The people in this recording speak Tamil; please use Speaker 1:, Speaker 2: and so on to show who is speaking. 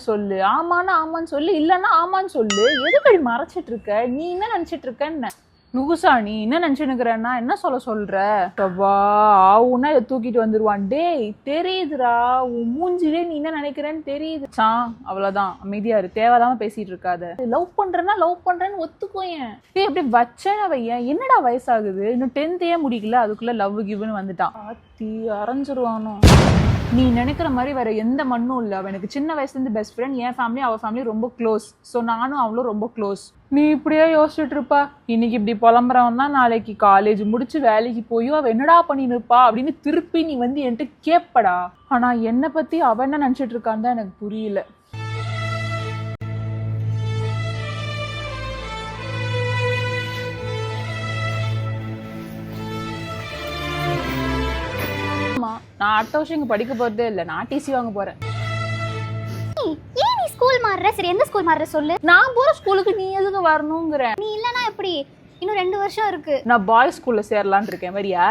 Speaker 1: சொல்லு, ஆமான்னா ஆமான்னு சொல்லு, இல்லன்னா ஆமான்னு சொல்லு. எதுக்கு மறைச்சிட்டு இருக்க? நீ என்ன நினைச்சிட்டு இருக்கன்னு நுகுசா, நீ என்ன நினைச்சுன்னுக்கிறன்னா என்ன சொல்ற? ஆவுன்னா இதை தூக்கிட்டு வந்துருவான். டேய் தெரியுதுடா, உன் மூஞ்சிலே நீ என்ன நினைக்கிறேன்னு தெரியுது. அவ்வளவுதான், அமைதியா இரு, தேவையில்லாம பேசிட்டு இருக்காத. லவ் பண்றேன்னு ஒத்துக்கோயேன். டேய் அப்படி வச்சேன்னு வையன், என்னடா வயசாகுது, இன்னும் 10th முடிக்கல, அதுக்குள்ள லவ் கிவ்னு வந்துட்டான். ஆத்தி அரைஞ்சிருவானோ. நீ நினைக்கிற மாதிரி வேற எந்த மண்ணும் இல்லை. அவன் எனக்கு சின்ன வயசுல இருந்து பெஸ்ட் ஃப்ரெண்ட். என் ஃபேமிலி அவ ஃபேமிலி ரொம்ப க்ளோஸ். ஸோ நானும் அவளும் ரொம்ப க்ளோஸ். நீ இப்படியே யோசிச்சுட்டு இருப்பா. இன்னைக்கு இப்படி புலம்புறவன் தான் நாளைக்கு காலேஜ் முடிச்சு வேலைக்கு போய் அவ என்னடா பண்ணின்னு இருப்பா அப்படின்னு திருப்பி நீ வந்து என்கிட்ட கேட்படா. ஆனா என்னை பத்தி அவ என்ன நினைச்சிட்டு இருக்கான்னு தான் எனக்கு புரியல. நான் அடுத்த வருஷம் இங்க படிக்க போறதே இல்லை. நான் டிசி வாங்க போறேன்.
Speaker 2: ஏன் நீ ஸ்கூல் மாறுற? சரி எந்த ஸ்கூல் மாறுற சொல்லு.
Speaker 1: நான் போற ஸ்கூலுக்கு நீ எதுக்கு வரணுங்கிற?
Speaker 2: நீ இல்லனா எப்படி? இன்னும் 2 வருஷம் இருக்கு.
Speaker 1: நான் பாய்ஸ் ஸ்கூல்ல சேரலான்னு இருக்கேன். வரியா?